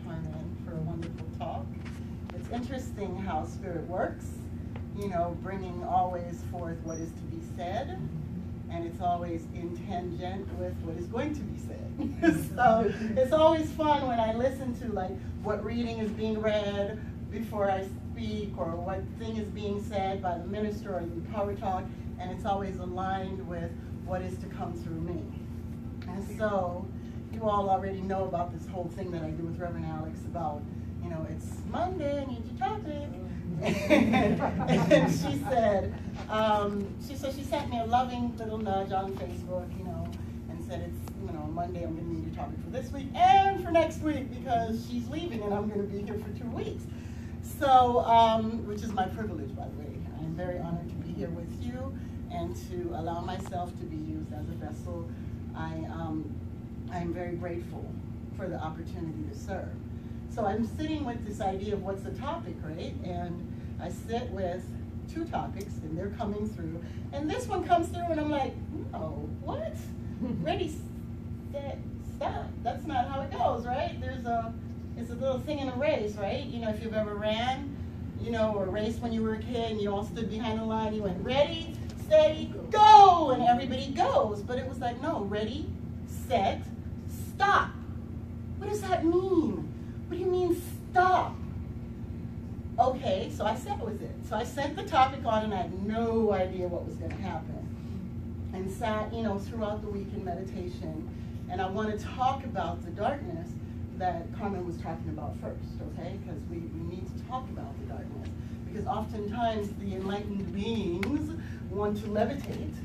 Carmen, for a wonderful talk. It's interesting how Spirit works, you know, bringing always forth what is to be said, and it's always in tangent with what is going to be said. So it's always fun when I listen to like what reading is being read before I speak, or what thing is being said by the minister or the power talk, and it's always aligned with what is to come through me. And so you all already know about this whole thing that I do with Reverend Alex about, you know, it's Monday, I need your topic. And she sent me a loving little nudge on Facebook, you know, and said it's, you know, Monday I'm going to need your topic for this week and for next week, because she's leaving and I'm going to be here for 2 weeks. So, which is my privilege, by the way. I'm very honored to be here with you and to allow myself to be used as a vessel. I'm very grateful for the opportunity to serve. So I'm sitting with this idea of what's the topic, right? And I sit with 2 topics, and they're coming through. And this one comes through, and I'm like, no, what? Ready, set, stop. That's not how it goes, right? It's a little thing in a race, right? You know, if you've ever ran, you know, or raced when you were a kid, and you all stood behind the line, you went, ready, steady, go, and everybody goes. But it was like, no, ready, set, stop. What does that mean? What do you mean stop? Okay, so I sat with it. So I sent the topic on, and I had no idea what was going to happen. And sat, you know, throughout the week in meditation. And I want to talk about the darkness that Carmen was talking about first, okay? Because we need to talk about the darkness. Because oftentimes the enlightened beings want to levitate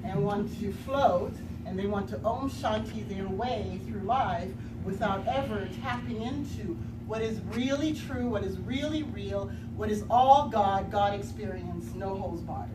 and want to float, and they want to Om Shanti their way through life without ever tapping into what is really true, what is really real, what is all God, God experience, no holds barred.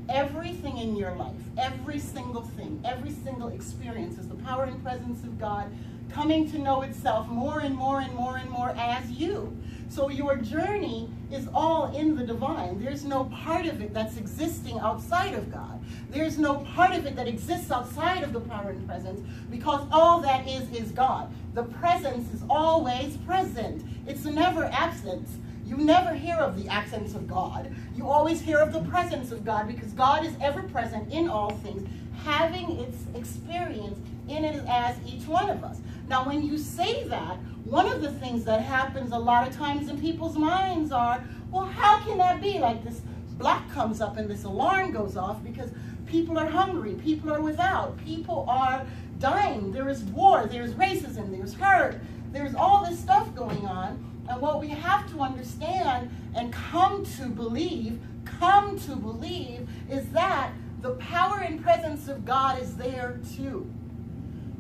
Everything in your life, every single thing, every single experience is the power and presence of God coming to know itself more and more and more and more as you. So your journey is all in the divine. There's no part of it that's existing outside of God. There's no part of it that exists outside of the power and presence, because all that is God. The presence is always present. It's never absent. You never hear of the absence of God. You always hear of the presence of God, because God is ever present in all things, having its experience in it as each one of us. Now, when you say that, one of the things that happens a lot of times in people's minds are, well, how can that be? Like this block comes up and this alarm goes off because people are hungry, people are without, people are dying, there is war, there's racism, there's hurt, there's all this stuff going on. And what we have to understand and come to believe is that the power and presence of God is there too.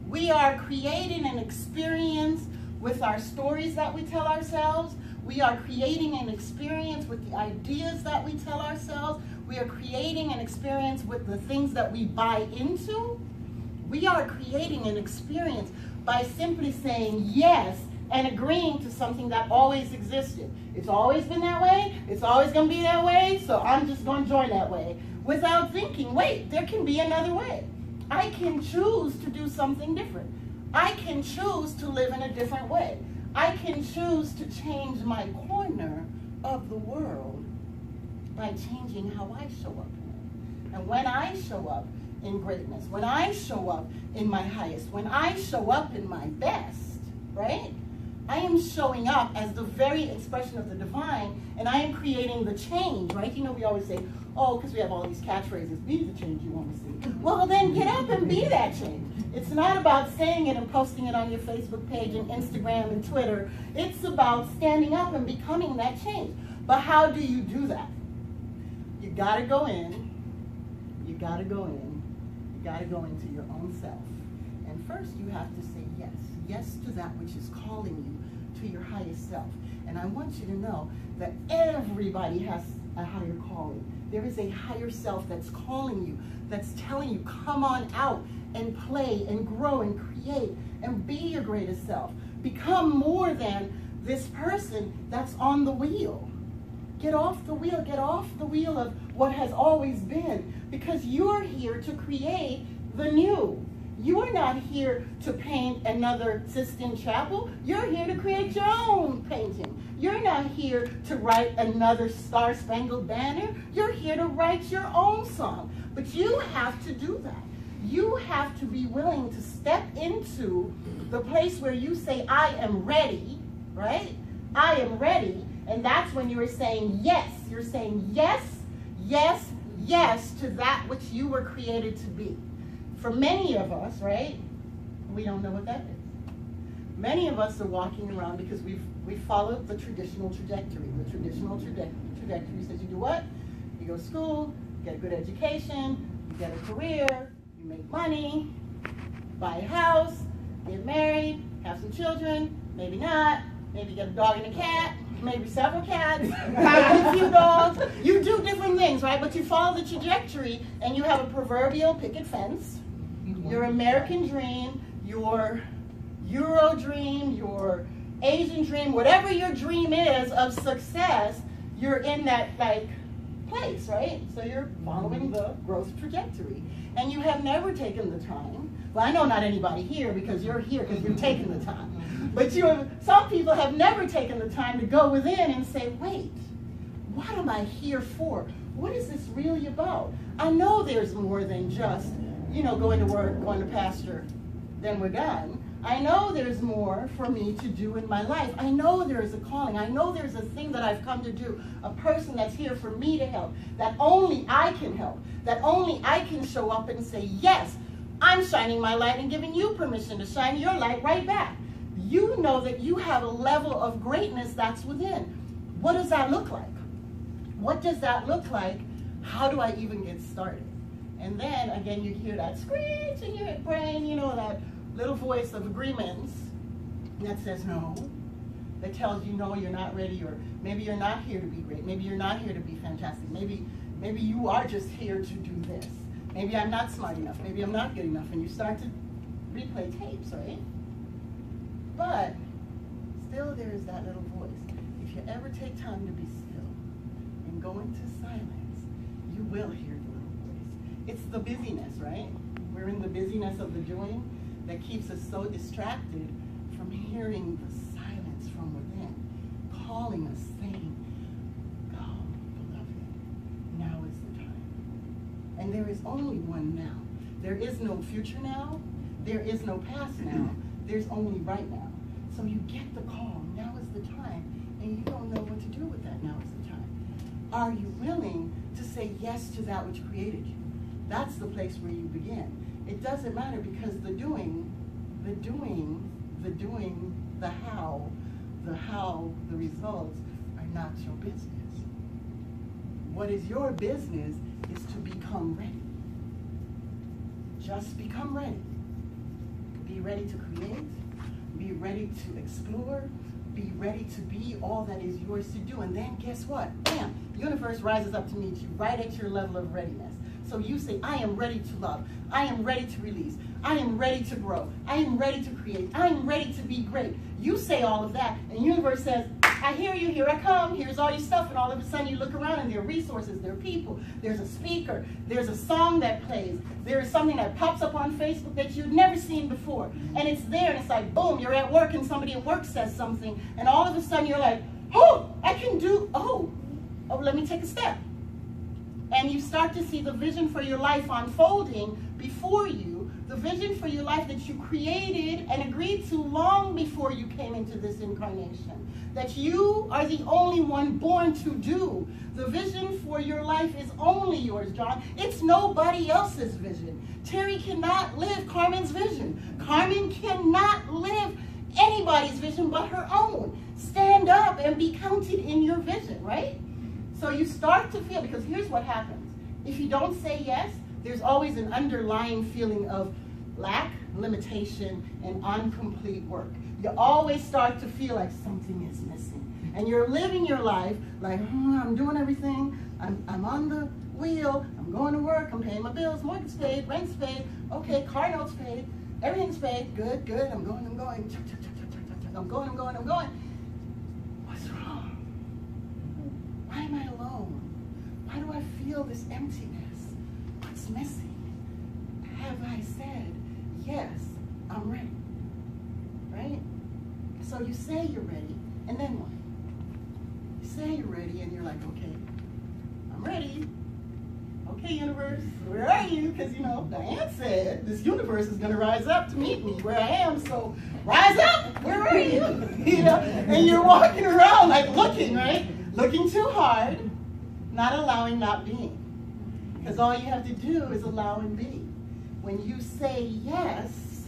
We are creating an experience with our stories that we tell ourselves. We are creating an experience with the ideas that we tell ourselves. We are creating an experience with the things that we buy into. We are creating an experience by simply saying yes and agreeing to something that always existed. It's always been that way. It's always going to be that way, so I'm just going to join that way. Without thinking, wait, there can be another way. I can choose to do something different. I can choose to live in a different way. I can choose to change my corner of the world by changing how I show up in it. And when I show up in greatness, when I show up in my highest, when I show up in my best, right? I am showing up as the very expression of the divine, and I am creating the change, right? You know, we always say, oh, because we have all these catchphrases, be the change you want to see. Well, then get up and be that change. It's not about saying it and posting it on your Facebook page and Instagram and Twitter. It's about standing up and becoming that change. But how do you do that? You got to go in. You got to go in. You got to go into your own self. And first you have to say yes. Yes to that which is calling you to your highest self. And I want you to know that everybody has a higher calling. There is a higher self that's calling you, that's telling you, come on out and play and grow and create and be your greatest self. Become more than this person that's on the wheel. Get off the wheel. Get off the wheel of what has always been, because you're here to create the new. You are not here to paint another Sistine Chapel. You're here to create your own painting. You're not here to write another Star-Spangled Banner. You're here to write your own song. But you have to do that. You have to be willing to step into the place where you say, I am ready, right? I am ready. And that's when you're saying yes. You're saying yes, yes, yes to that which you were created to be. For many of us, right, we don't know what that is. Many of us are walking around because we've followed the traditional trajectory. The traditional trajectory says you do what? You go to school, you get a good education, you get a career, you make money, buy a house, get married, have some children, maybe not, maybe get a dog and a cat, maybe several cats, a few dogs. You do different things, right? But you follow the trajectory and you have a proverbial picket fence, your American dream, your Euro dream, your Asian dream, whatever your dream is of success, you're in that like place, right? So you're following the growth trajectory. And you have never taken the time. Well, I know not anybody here because you're here because you've taken the time. But some people have never taken the time to go within and say, wait, what am I here for? What is this really about? I know there's more than just, going to work, going to pasture, then we're done. I know there's more for me to do in my life. I know there's a calling. I know there's a thing that I've come to do, a person that's here for me to help, that only I can help, that only I can show up and say, yes, I'm shining my light and giving you permission to shine your light right back. You know that you have a level of greatness that's within. What does that look like? What does that look like? How do I even get started? And then, again, you hear that screech in your brain, that little voice of agreements that says no, that tells you no, you're not ready, or maybe you're not here to be great, maybe you're not here to be fantastic, maybe you are just here to do this, maybe I'm not smart enough, maybe I'm not good enough, and you start to replay tapes, right? But still there is that little voice. If you ever take time to be still and go into silence, you will hear the little voice. It's the busyness, right? We're in the busyness of the doing that keeps us so distracted from hearing the silence from within, calling us, saying, go, beloved, now is the time. And there is only one now. There is no future now. There is no past now. There's only right now. So you get the call, now is the time, and you don't know what to do with that, now is the time. Are you willing to say yes to that which created you? That's the place where you begin. It doesn't matter because the doing, the how, the results are not your business. What is your business is to become ready. Just become ready. Be ready to create, be ready to explore, be ready to be all that is yours to do. And then guess what? Bam, universe rises up to meet you right at your level of readiness. So you say, I am ready to love. I am ready to release. I am ready to grow. I am ready to create. I am ready to be great. You say all of that, and the universe says, I hear you, here I come, here's all your stuff, and all of a sudden you look around and there are resources, there are people, there's a speaker, there's a song that plays, there is something that pops up on Facebook that you've never seen before, and it's there, and it's like, boom, you're at work, and somebody at work says something, and all of a sudden you're like, oh, I can do, oh, let me take a step. And you start to see the vision for your life unfolding before you, the vision for your life that you created and agreed to long before you came into this incarnation. That you are the only one born to do. The vision for your life is only yours, John. It's nobody else's vision. Terry cannot live Carmen's vision. Carmen cannot live anybody's vision but her own. Stand up and be counted in your vision, right? So you start to feel, because here's what happens. If you don't say yes, there's always an underlying feeling of lack, limitation, and incomplete work. You always start to feel like something is missing. And you're living your life like, I'm doing everything, I'm on the wheel, I'm going to work, I'm paying my bills, mortgage paid, rent's paid, okay, car notes paid, everything's paid, good, I'm going, I'm going. What's wrong? Why am I alone? Why do I feel this emptiness? What's missing? Have I said yes, I'm ready. Right? So you say you're ready, and then what? You say you're ready, and you're like, okay, I'm ready. Okay, universe, where are you? Because, Dianne said this universe is going to rise up to meet me where I am. So rise up, where are you? And you're walking around like looking, right? Looking too hard, not allowing, not being. Because all you have to do is allow and be. When you say yes,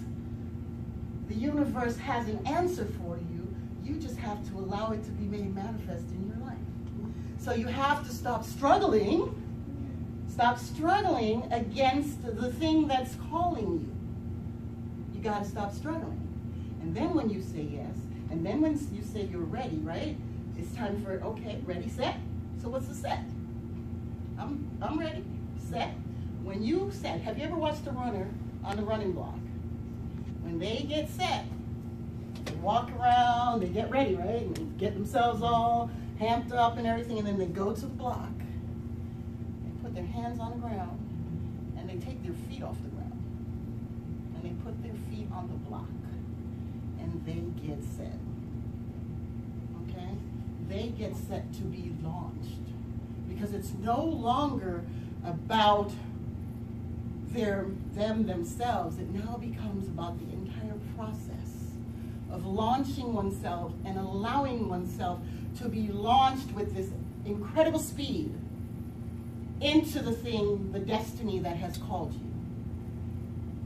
the universe has an answer for you. You just have to allow it to be made manifest in your life. So you have to stop struggling. Stop struggling against the thing that's calling you. You got to stop struggling. And then when you say yes, and then when you say you're ready, right? It's time for, okay, ready, set. So what's the set? I'm ready, set. When you set, have you ever watched a runner on the running block? When they get set, they walk around, they get ready, right? And they get themselves all hamped up and everything, and then they go to the block. Their hands on the ground, and they take their feet off the ground, and they put their feet on the block, and they get set. Okay? They get set to be launched, because it's no longer about them themselves. It now becomes about the entire process of launching oneself and allowing oneself to be launched with this incredible speed into the thing, the destiny that has called you.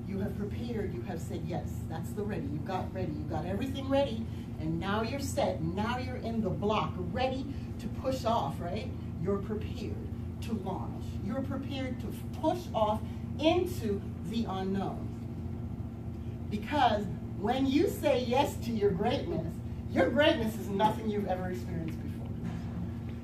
You have prepared, you have said yes, that's the ready. You got ready, you got everything ready, and now you're set, now you're in the block, ready to push off, right? You're prepared to launch. You're prepared to push off into the unknown. Because when you say yes to your greatness is nothing you've ever experienced before.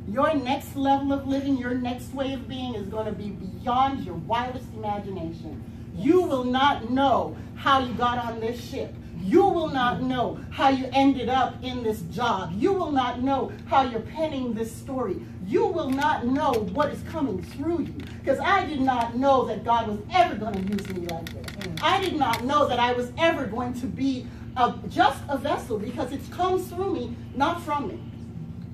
Your next level of living, your next way of being is going to be beyond your wildest imagination. You will not know how you got on this ship. You will not know how you ended up in this job. You will not know how you're penning this story. You will not know what is coming through you. Because I did not know that God was ever going to use me like this. I did not know that I was ever going to be just a vessel, because it comes through me, not from me.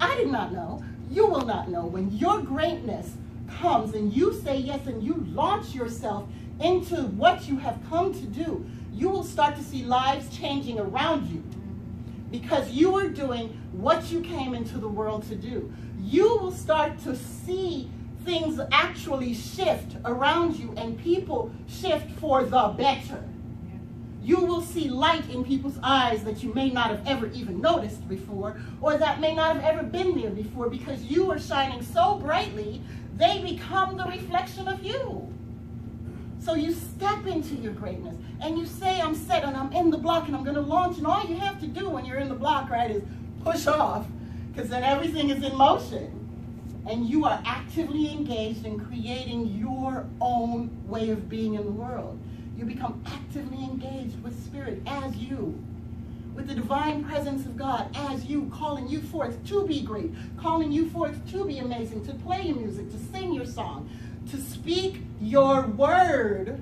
I did not know. You will not know. When your greatness comes and you say yes and you launch yourself into what you have come to do, you will start to see lives changing around you, because you are doing what you came into the world to do. You will start to see things actually shift around you, and people shift for the better. You will see light in people's eyes that you may not have ever even noticed before, or that may not have ever been there before, because you are shining so brightly, they become the reflection of you. So you step into your greatness, and you say, I'm set, and I'm in the block, and I'm going to launch, and all you have to do when you're in the block, right, is push off, because then everything is in motion. And you are actively engaged in creating your own way of being in the world. You become actively engaged with Spirit as you, with the divine presence of God as you, calling you forth to be great, calling you forth to be amazing, to play your music, to sing your song, to speak your word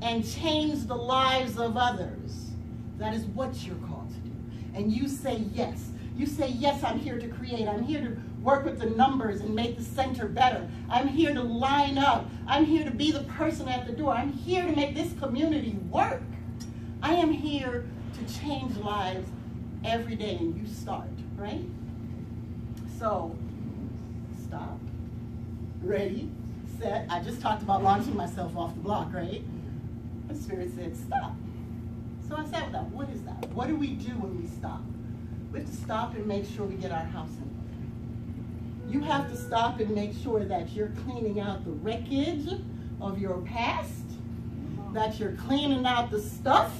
and change the lives of others. That is what you're called to do. And you say yes. You say, yes, I'm here to create. I'm here to work with the numbers and make the center better. I'm here to line up. I'm here to be the person at the door. I'm here to make this community work. I am here to change lives every day, and you start, right? So, stop, ready, set. I just talked about launching myself off the block, right? The Spirit said, stop. So I sat with that. What is that? What do we do when we stop? We have to stop and make sure we get our house in order. You have to stop and make sure that you're cleaning out the wreckage of your past, that you're cleaning out the stuff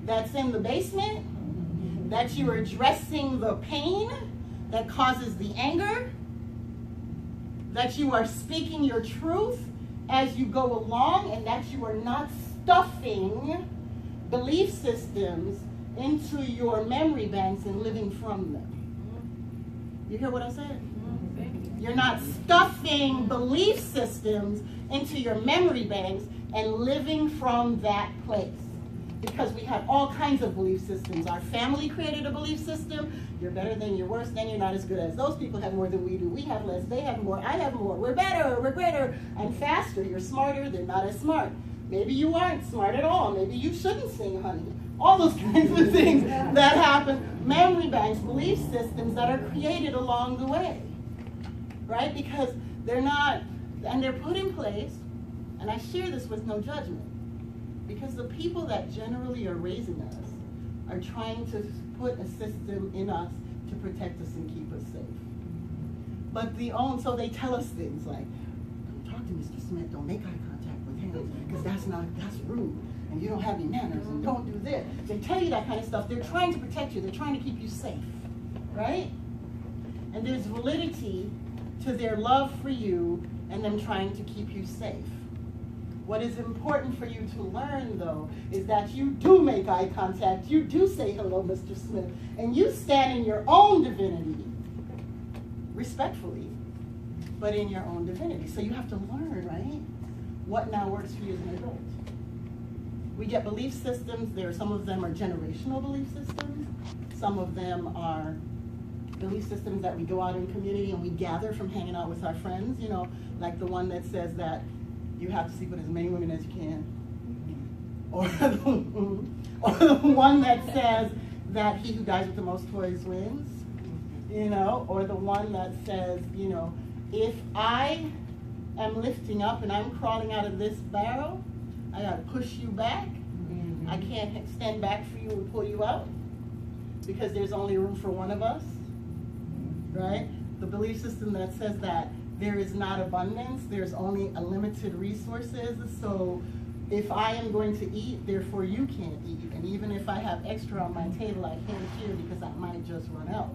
that's in the basement, that you are addressing the pain that causes the anger, that you are speaking your truth as you go along, and that you are not stuffing belief systems into your memory banks and living from them. You hear what I said? You're not stuffing belief systems into your memory banks and living from that place. because we have all kinds of belief systems. Our family created a belief system. You're better than, you're worse than, you're not as good as. Those people have more than we do. We have less, they have more, I have more. We're better, we're greater. I'm faster, you're smarter, they're not as smart. Maybe you aren't smart at all. Maybe you shouldn't sing, honey. All those kinds of things that happen. Memory banks, belief systems that are created along the way, right? Because they're not, and they're put in place, and I share this with no judgment, because the people that generally are raising us are trying to put a system in us to protect us and keep us safe. But so they tell us things like, don't talk to Mr. Smith, don't make eye contact with him, because that's rude, and you don't have any manners, and don't do this. They tell you that kind of stuff. They're trying to protect you. They're trying to keep you safe, right? And there's validity to their love for you and them trying to keep you safe. What is important for you to learn, though, is that you do make eye contact, you do say hello, Mr. Smith, and you stand in your own divinity, respectfully, but in your own divinity. So you have to learn, right, what now works for you as an adult. We get belief systems. Some of them are generational belief systems. Some of them are belief systems that we go out in community and we gather from hanging out with our friends, you know, like the one that says that you have to sleep with as many women as you can. Or the one that says that he who dies with the most toys wins, you know, or the one that says, you know, if I am lifting up and I'm crawling out of this barrel, I got to push you back. I can't stand back for you and pull you out because there's only room for one of us, right? The belief system that says that there is not abundance, there's only a limited resources. So if I am going to eat, therefore you can't eat. And even if I have extra on my table, I can't share because I might just run out.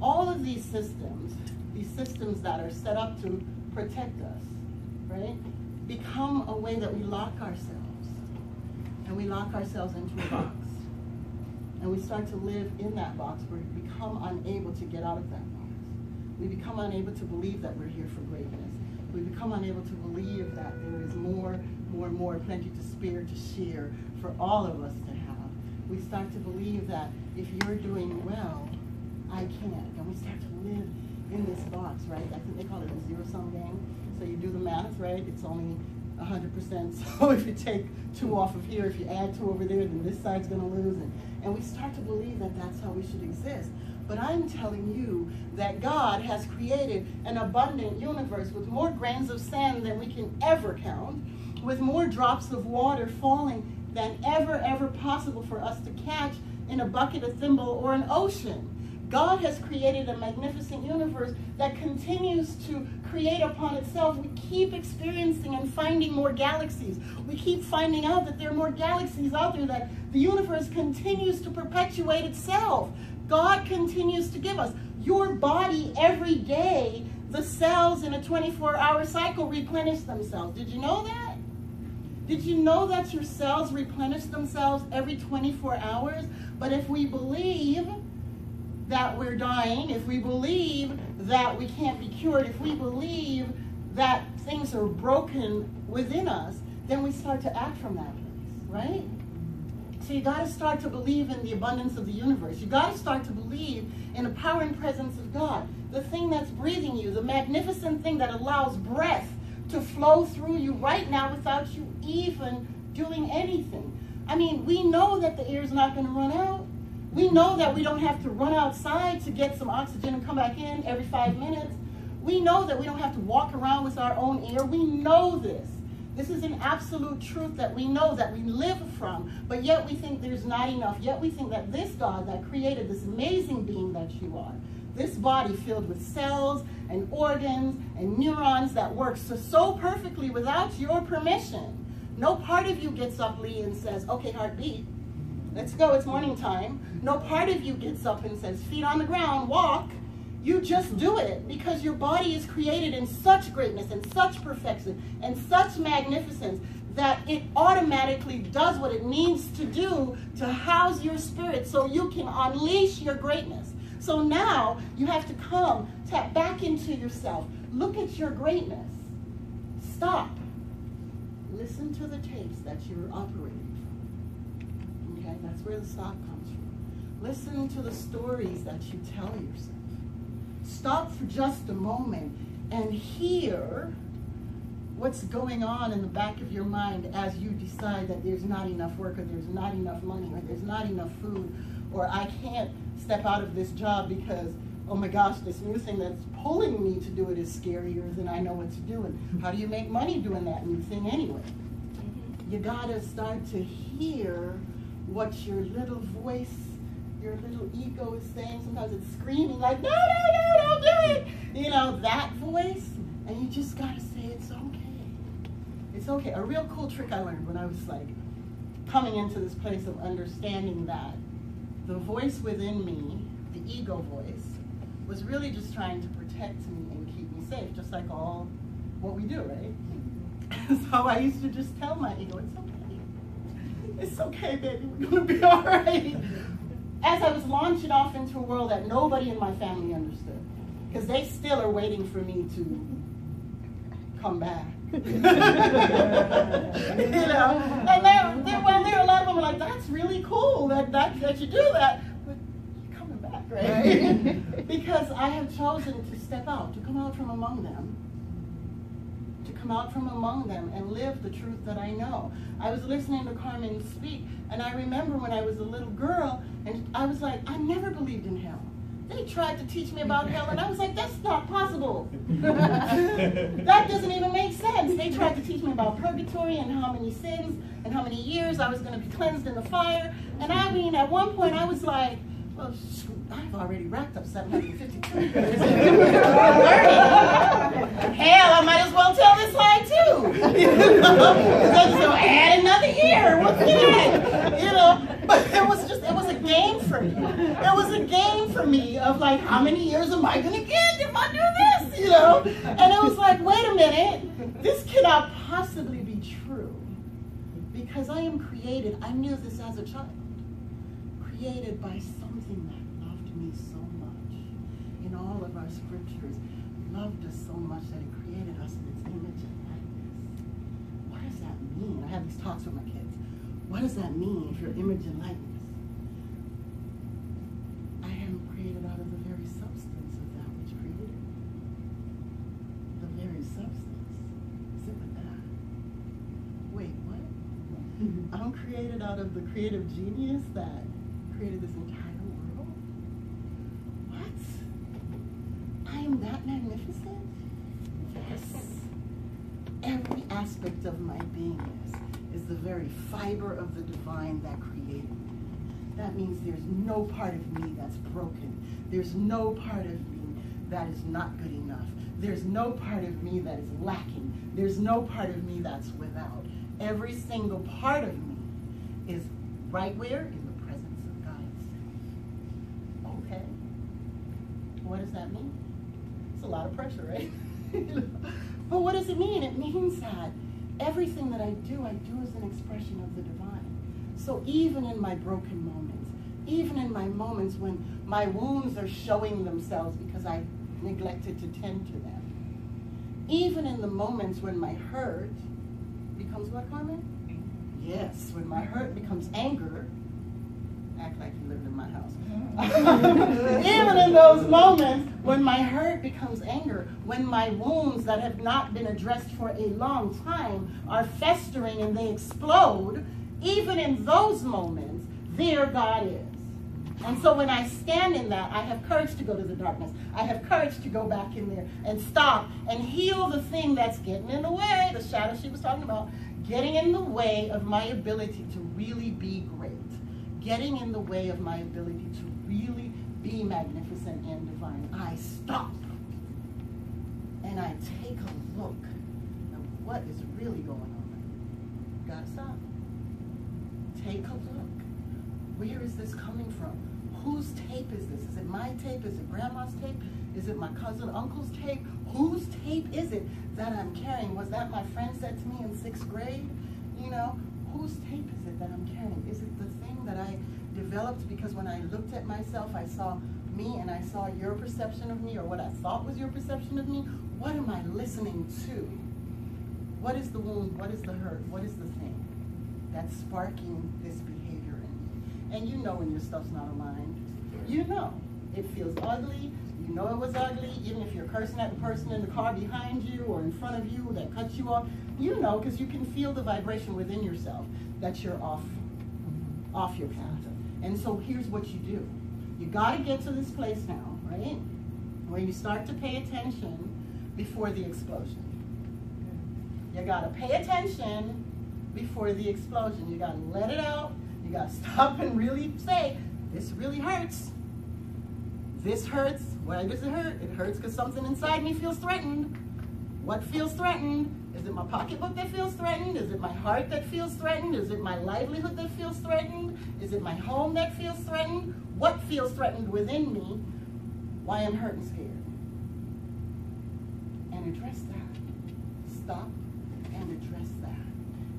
All of these systems that are set up to protect us, right, become a way that we lock ourselves. And we lock ourselves into a box. And we start to live in that box where we become unable to get out of that box. We become unable to believe that we're here for greatness. We become unable to believe that there is more, plenty to spare, to share for all of us to have. We start to believe that if you're doing well, I can't. And we start to live in this box, right? I think they call it a zero-sum game. So you do the math, right? It's only 100%. So if you take 2 off of here, if you add 2 over there, then this side's going to lose. And we start to believe that that's how we should exist. But I'm telling you that God has created an abundant universe with more grains of sand than we can ever count, with more drops of water falling than ever possible for us to catch in a bucket, a thimble, or an ocean. God has created a magnificent universe that continues to create upon itself. We keep experiencing and finding more galaxies. We keep finding out that there are more galaxies out there, that the universe continues to perpetuate itself. God continues to give us. Your body, every day, the cells in a 24-hour cycle replenish themselves. Did you know that? Did you know that your cells replenish themselves every 24 hours? But if we believe that we're dying, if we believe that we can't be cured, if we believe that things are broken within us, then we start to act from that place, right? So you got to start to believe in the abundance of the universe. You got to start to believe in the power and presence of God, the thing that's breathing you, the magnificent thing that allows breath to flow through you right now without you even doing anything. I mean, we know that the air is not going to run out. We know that we don't have to run outside to get some oxygen and come back in every 5 minutes. We know that we don't have to walk around with our own air. We know this. This is an absolute truth that we know, that we live from, but yet we think there's not enough. Yet we think that this God that created this amazing being that you are, this body filled with cells and organs and neurons that works so perfectly without your permission. No part of you gets up, Lee, and says, okay, heartbeat, let's go, it's morning time. No part of you gets up and says, feet on the ground, walk. You just do it because your body is created in such greatness and such perfection and such magnificence that it automatically does what it needs to do to house your spirit so you can unleash your greatness. So now you have to come, tap back into yourself. Look at your greatness. Stop. Listen to the tapes that you're operating from. right? That's where the stop comes from. Listen to the stories that you tell yourself. Stop for just a moment and hear what's going on in the back of your mind as you decide that there's not enough work, or there's not enough money, or there's not enough food, or I can't step out of this job because, oh my gosh, this new thing that's pulling me to do it is scarier than I know what to do. And how do you make money doing that new thing anyway? You gotta start to hear what your little voice, your little ego is saying. Sometimes it's screaming like, no, don't do it. You know, that voice. And you just gotta say, it's okay. It's okay. A real cool trick I learned when I was like coming into this place of understanding that the voice within me, the ego voice, was really just trying to protect me and keep me safe, just like all what we do, right? So I used to just tell my ego, it's okay. It's okay, baby, we're gonna be all right. As I was launching off into a world that nobody in my family understood, because they still are waiting for me to come back. You know, and there are a lot of them like, that's really cool that you do that, but you're coming back, right? Because I have chosen to step out, to come out from among them, and live the truth that I know. I was listening to Carmen speak, and I remember when I was a little girl, and I was like, I never believed in hell. They tried to teach me about hell, and I was like, that's not possible. That doesn't even make sense. They tried to teach me about purgatory and how many sins and how many years I was going to be cleansed in the fire. And I mean, at one point, I was like, well, shoot, I've already racked up 752 years. Hell, I might as well tell this lie too. You know? So add another year. What's that? You know? But it was a game for me. It was a game for me of like, how many years am I going to get if I do this? You know? And it was like, wait a minute. This cannot possibly be true. Because I am created. I knew this as a child. Created by something that loved me so much. In all of our scriptures, loved us so much that it created us in its image and likeness. What does that mean? I have these talks with my kids. What does that mean if you're image and likeness? I am created out of the very substance of that which created me. The very substance. Sit with that. Wait, what? I'm created out of the creative genius that created this entire world? What? I am that magnificent? Yes. Every aspect of my beingness is the very fiber of the divine that created me. That means there's no part of me that's broken. There's no part of me that is not good enough. There's no part of me that is lacking. There's no part of me that's without. Every single part of me is right where? In the presence of God. Okay. What does that mean? It's a lot of pressure, right? But what does it mean? It means that everything that I do as an expression of the divine. So even in my broken moments, even in my moments when my wounds are showing themselves because I neglected to tend to them, even in the moments when my hurt becomes what, Carmen? Yes, when my hurt becomes anger, act like you lived in my house. Even in those moments when my hurt becomes anger, when my wounds that have not been addressed for a long time are festering and they explode, even in those moments, there God is. And so when I stand in that, I have courage to go to the darkness. I have courage to go back in there and stop and heal the thing that's getting in the way, the shadow she was talking about, getting in the way of my ability to really be great, getting in the way of my ability to really be magnificent and divine. I stop and I take a look at what is really going on. Gotta stop. Take a look. Where is this coming from? Whose tape is this? Is it my tape? Is it grandma's tape? Is it my cousin, uncle's tape? Whose tape is it that I'm carrying? Was that my friend said to me in 6th grade? You know, whose tape is it that I'm carrying? Is it the thing that I developed because when I looked at myself, I saw me and I saw your perception of me or what I thought was your perception of me? What am I listening to? What is the wound? What is the hurt? What is the thing that's sparking this behavior in me? And you know when your stuff's not aligned. You know. It feels ugly. You know it was ugly, even if you're cursing at the person in the car behind you or in front of you that cuts you off. You know, because you can feel the vibration within yourself that you're off your path. And so here's what you do. You got to get to this place now, right, where you start to pay attention before the explosion. You got to pay attention before the explosion. You got to let it out. You got to stop and really say, this really hurts. This hurts. Why does it hurt? It hurts because something inside me feels threatened. What feels threatened? Is it my pocketbook that feels threatened? Is it my heart that feels threatened? Is it my livelihood that feels threatened? Is it my home that feels threatened? What feels threatened within me? Why I'm hurt and scared? And address that. Stop and address that.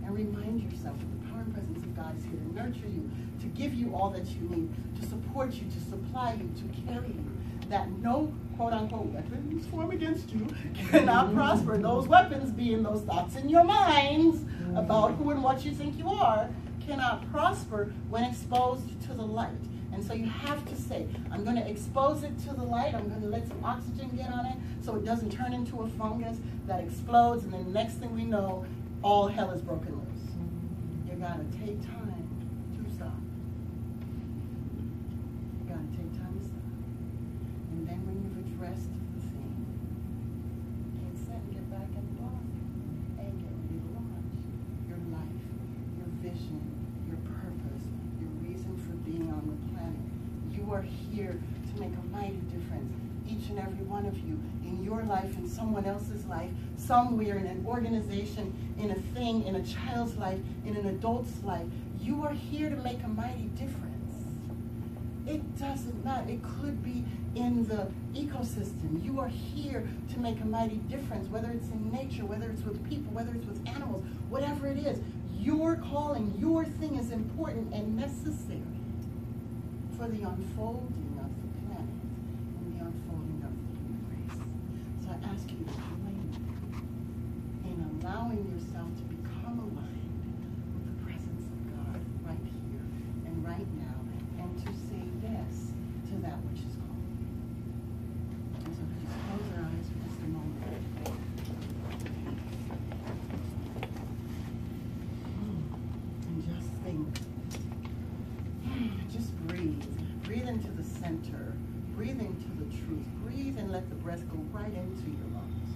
And remind yourself that the power and presence of God is here to nurture you, to give you all that you need, to support you, to supply you, to carry you. That no quote-unquote weapons form against you cannot prosper. Those weapons being those thoughts in your minds about who and what you think you are cannot prosper when exposed to the light. And so you have to say, I'm going to expose it to the light. I'm going to let some oxygen get on it so it doesn't turn into a fungus that explodes. And then the next thing we know, all hell is broken loose. You got to take time to stop. You got to take time to stop. And then when you've addressed the thing, get set and get back in the block and get ready to launch your life, your vision, your purpose, your reason for being on the planet. You are here to make a mighty difference, each and every one of you, in your life, in someone else's life, somewhere in an organization, in a thing, in a child's life, in an adult's life. You are here to make a mighty difference. It doesn't matter. It could be in the ecosystem. You are here to make a mighty difference, whether it's in nature, whether it's with people, whether it's with animals, whatever it is. Your calling, your thing is important and necessary for the unfolding of the planet and the unfolding of the human race. So I ask you to join me in allowing yourself to become aligned with the presence of God right here and right now, and to say yes to that which is called. And so just close our eyes for just a moment. And just think. Just breathe. Breathe into the center. Breathe into the truth. Breathe and let the breath go right into your lungs.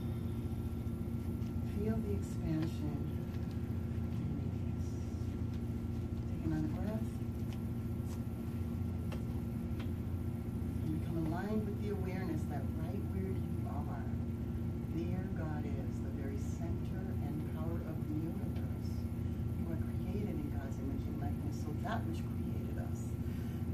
Feel the expansion. Take another breath. Aligned with the awareness that right where you are, there God is, the very center and power of the universe. You are created in God's image and likeness, so that which created us,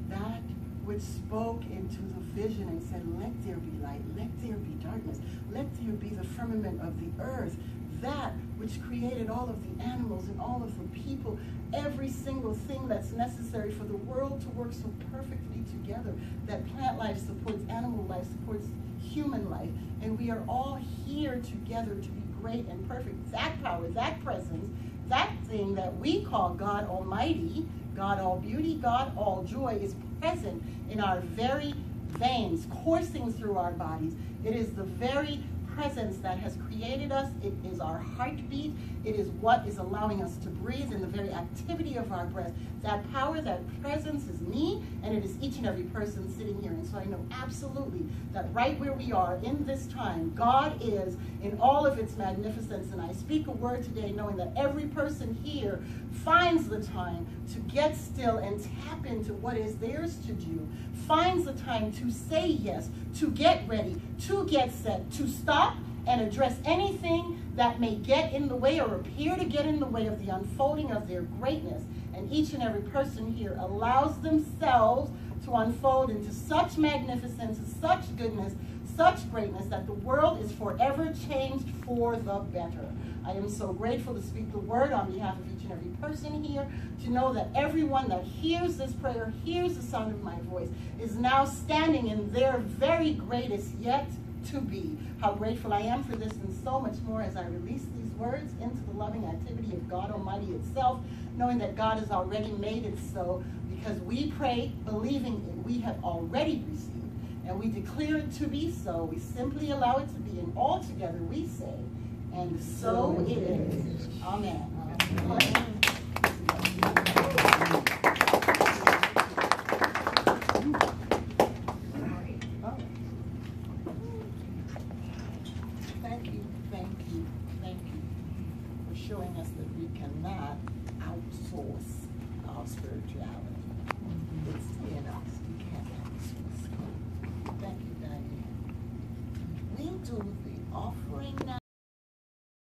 that which spoke into the vision and said, let there be light, let there be darkness, let there be the firmament of the earth, that which created all of the animals and all of the people, every single thing that's necessary for the world to work so perfectly together, that plant life supports animal life, supports human life, and we are all here together to be great and perfect. That power, that presence, that thing that we call God Almighty, God All Beauty, God All Joy, is present in our very veins, coursing through our bodies. It is the very presence that has created us. It is our heartbeat. It is what is allowing us to breathe in the very activity of our breath. That power, that presence is me, and it is each and every person sitting here. And so I know absolutely that right where we are in this time, God is in all of its magnificence. And I speak a word today knowing that every person here finds the time to get still and tap into what is theirs to do, finds the time to say yes, to get ready, to get set, to stop and address anything that may get in the way or appear to get in the way of the unfolding of their greatness. And each and every person here allows themselves to unfold into such magnificence, such goodness, such greatness that the world is forever changed for the better. I am so grateful to speak the word on behalf of each and every person here, to know that everyone that hears this prayer, hears the sound of my voice, is now standing in their very greatest yet to be. How grateful I am for this and so much more as I release these words into the loving activity of God Almighty itself, knowing that God has already made it so. because we pray believing that we have already received, and we declare it to be so. We simply allow it to be, and all together we say, and so it is. Amen. Amen. Thank you for showing us that we cannot outsource our spirituality.